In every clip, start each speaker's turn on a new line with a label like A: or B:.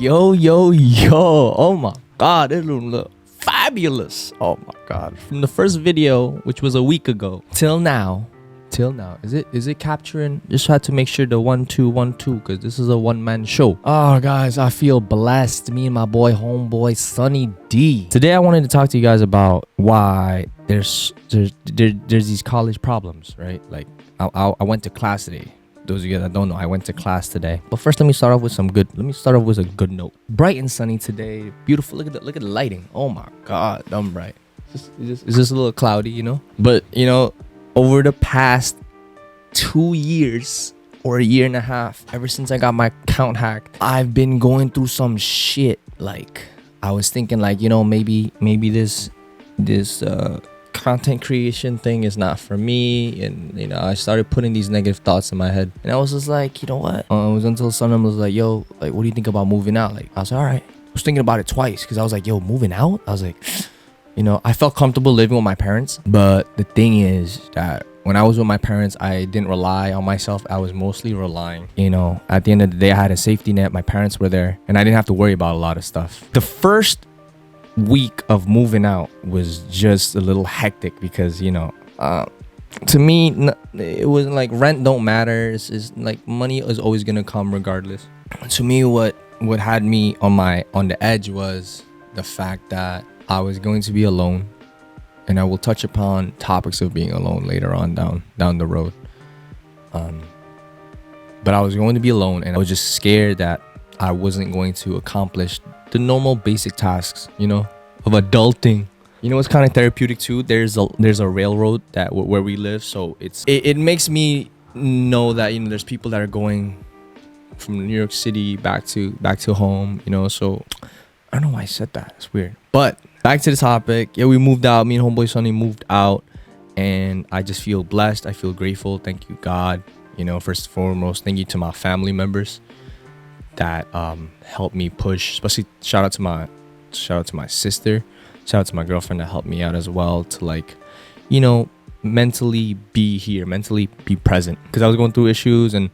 A: Yo. Oh my God, it look fabulous. Oh my God. From the first video, which was a week ago, till now, is it capturing? Just had to make sure the 1 2 1 2 because this is a one-man show. Oh guys, I feel blessed. Me and my homeboy Sunny D. Today I wanted to talk to you guys about why there's these college problems, right? Like I went to class today. Those of you that don't know, I went to class today. But first, let me start off with a good note. Bright and sunny today. Beautiful. Look at the lighting. Oh my God, dumb bright. It's just a little cloudy, you know. But you know, over the past 2 years or a year and a half, ever since I got my account hacked, I've been going through some shit. Like I was thinking, like, you know, maybe this content creation thing is not for me, and you know, I started putting these negative thoughts in my head, and I was just like, you know what, it was until someone was like, yo, like, what do you think about moving out? Like, I was like, all right. I was thinking about it twice because I was like, yo, moving out? I was like, you know, I felt comfortable living with my parents, but the thing is that when I was with my parents, I didn't rely on myself. I was mostly relying, you know, at the end of the day, I had a safety net. My parents were there, and I didn't have to worry about a lot of stuff. The first week of moving out was just a little hectic because, you know, to me, it wasn't like rent don't matter. It's like money is always gonna come regardless. To me, what had me on the edge was the fact that I was going to be alone, and I will touch upon topics of being alone later on down the road. But I was going to be alone, and I was just scared that I wasn't going to accomplish the normal basic tasks, you know, of adulting. You know what's kind of therapeutic too? There's a railroad where we live, so it makes me know that, you know, there's people that are going from New York City back to home, you know. So I don't know why I said that. It's weird. But back to the topic. Yeah, we moved out. Me and homeboy Sonny moved out, and I just feel blessed. I feel grateful. Thank you, God. You know, first and foremost, thank you to my family members that helped me push. Especially shout out to my sister, shout out to my girlfriend that helped me out as well to, like, you know, mentally be here, mentally be present, because I was going through issues and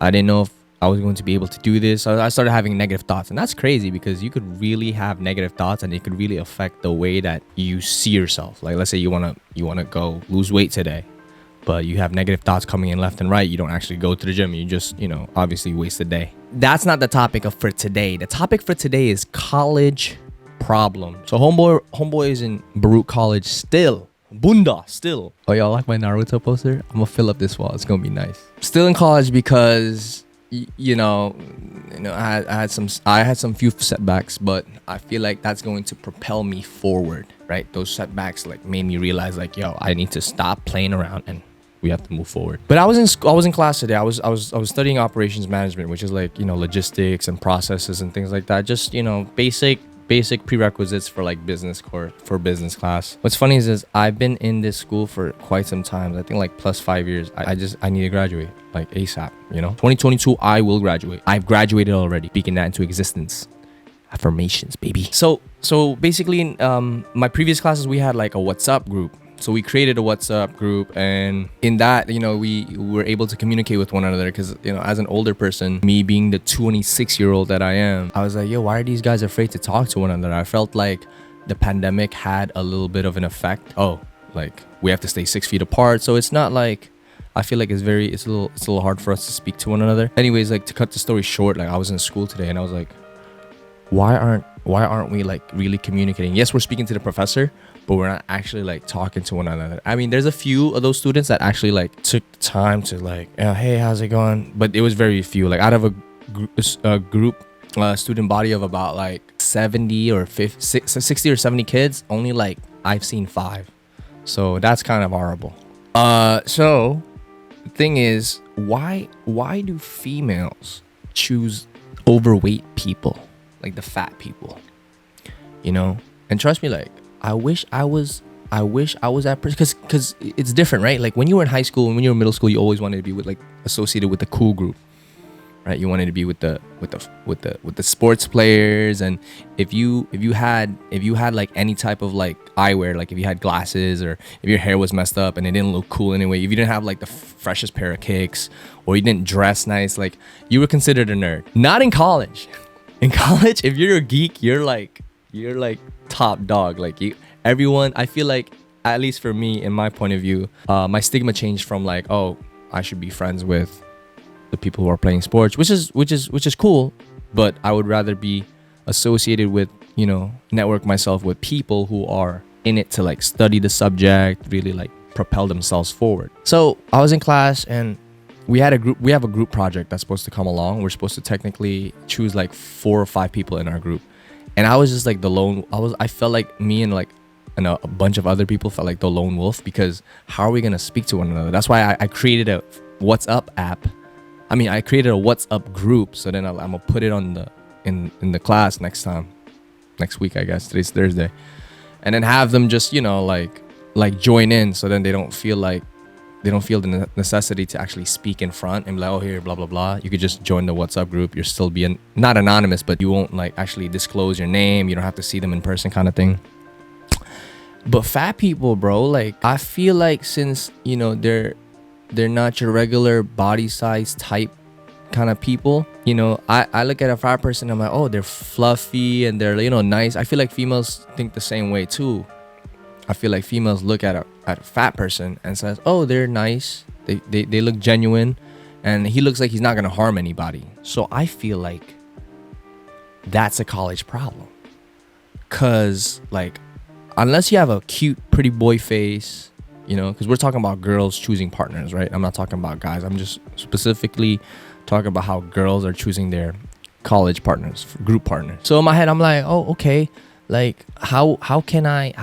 A: I didn't know if I was going to be able to do this. So I started having negative thoughts, and that's crazy because you could really have negative thoughts and it could really affect the way that you see yourself. Like, let's say you want to go lose weight today, but you have negative thoughts coming in left and right. You don't actually go to the gym. You just, you know, obviously waste a day. That's not the topic for today. The topic for today is college problem. So homeboy is in Baruch College still. Bunda still. Oh, y'all like my Naruto poster? I'm gonna fill up this wall. It's gonna be nice. Still in college because you know, I had some few setbacks, but I feel like that's going to propel me forward, right? Those setbacks like made me realize, like, yo, I need to stop playing around and we have to move forward. But I was in class today. I was studying operations management, which is like, you know, logistics and processes and things like that. Just, you know, basic prerequisites for like business business class. What's funny is I've been in this school for quite some time. I think like plus 5 years. I need to graduate like ASAP, you know. 2022 I will graduate. I've graduated already. Speaking that into existence. Affirmations, baby. So basically in my previous classes we had like a WhatsApp group. So we created a WhatsApp group, and in that, you know, we were able to communicate with one another because, you know, as an older person, me being the 26-year-old that I am, I was like, yo, why are these guys afraid to talk to one another? I felt like the pandemic had a little bit of an effect. Oh, like we have to stay 6 feet apart. So it's not like, I feel like it's a little hard for us to speak to one another. Anyways, like to cut the story short, like I was in school today and I was like, why aren't we like really communicating? Yes, we're speaking to the professor, but we're not actually like talking to one another. I mean, there's a few of those students that actually like took time to like, hey, how's it going? But it was very few. Like out of a group student body of about like 70 or 50, 60 or 70 kids, only like I've seen 5. So that's kind of horrible. So the thing is, why do females choose overweight people, like the fat people, you know? And trust me, like I wish I was that person, because it's different, right? Like when you were in high school and when you were in middle school, you always wanted to be with like associated with the cool group, right? You wanted to be with the sports players, and if you had like any type of like eyewear, like if you had glasses or if your hair was messed up and it didn't look cool anyway, if you didn't have like the freshest pair of kicks or you didn't dress nice, like you were considered a nerd. Not in college. In college, if you're a geek, you're like top dog. Like everyone, I feel like, at least for me, in my point of view, my stigma changed from like, oh, I should be friends with the people who are playing sports, which is cool, but I would rather be associated with, you know, network myself with people who are in it to like study the subject, really like propel themselves forward. So I was in class and we have a group project that's supposed to come along. We're supposed to technically choose like 4 or 5 people in our group, and I was just like the lone. I felt like me and a bunch of other people felt like the lone wolf, because how are we gonna speak to one another? That's why I created a WhatsApp app. I created a WhatsApp group, so then I'm gonna put it on in the class next week, I guess. Today's Thursday, and then have them just, you know, like join in, so then they don't feel the necessity to actually speak in front and be like, oh, here, blah blah blah. You could just join the WhatsApp group. You're still being not anonymous, but you won't like actually disclose your name. You don't have to see them in person, kind of thing. But fat people, bro, like I feel like, since, you know, they're not your regular body size type kind of people, you know, I look at a fat person, I'm like, oh, they're fluffy and they're, you know, nice. I feel like females think the same way too. I feel like females look at a fat person and says, oh, they're nice, they look genuine, and he looks like he's not gonna harm anybody. So I feel like that's a college problem, cause like, unless you have a cute pretty boy face, you know, because we're talking about girls choosing partners, right? I'm not talking about guys. I'm just specifically talking about how girls are choosing their college partners, group partners. So in my head, I'm like, oh, okay, like how can I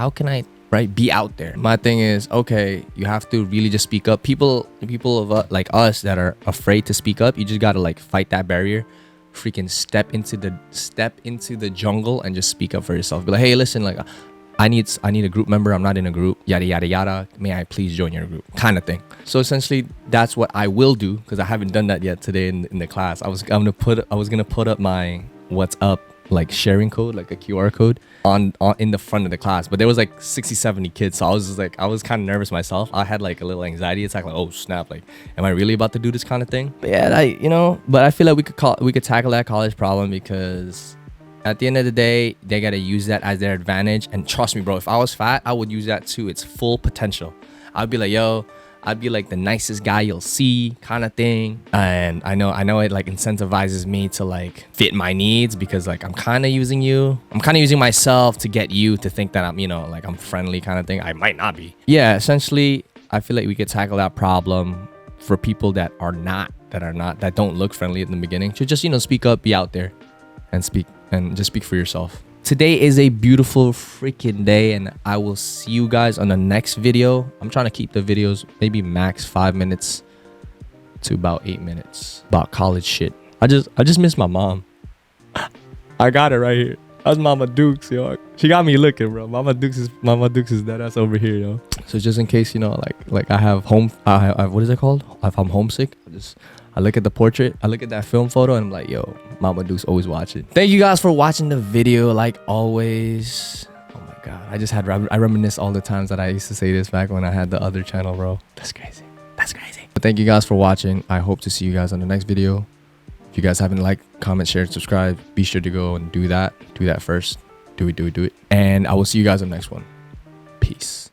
A: right, be out there? My thing is, okay, you have to really just speak up. People of like us that are afraid to speak up, you just gotta like fight that barrier, freaking step into the jungle and just speak up for yourself. Be like, hey, listen, like I need a group member. I'm not in a group. Yada yada yada. May I please join your group? Kind of thing. So essentially, that's what I will do, because I haven't done that yet today in the class. I was gonna put up my what's up like sharing code, like a QR code on in the front of the class, but there was like 60-70 kids, so I was just like, I was kind of nervous myself. I had like a little anxiety attack, like, oh snap, like am I really about to do this kind of thing? But yeah, but I feel like we could tackle that college problem, because at the end of the day, they gotta use that as their advantage. And trust me, bro, if I was fat, I would use that to its full potential. I'd be like, yo, I'd be like the nicest guy you'll see, kind of thing. And I know it like incentivizes me to like fit my needs, because like I'm kind of using myself to get you to think that I'm, you know, like I'm friendly kind of thing. I might not be. Yeah, essentially, I feel like we could tackle that problem for people that don't look friendly in the beginning, to just, you know, speak up, be out there and just speak for yourself. Today is a beautiful freaking day, and I will see you guys on the next video. I'm trying to keep the videos maybe max 5 minutes to about 8 minutes about college shit. I just miss my mom. I got it right here. That's Mama Dukes, yo. She got me looking, bro. Mama Dukes is that ass over here, yo. So just in case, you know, like I have what is it called? If I'm homesick, I look at the portrait, I look at that film photo, and I'm like, yo, Mama Dukes always watching. Thank you guys for watching the video, like always. Oh my god, I reminisce all the times that I used to say this back when I had the other channel, bro. That's crazy. But thank you guys for watching. I hope to see you guys on the next video. If you guys haven't liked, comment, share, subscribe, be sure to go and do that first. Do it. And I will see you guys on the next one. Peace.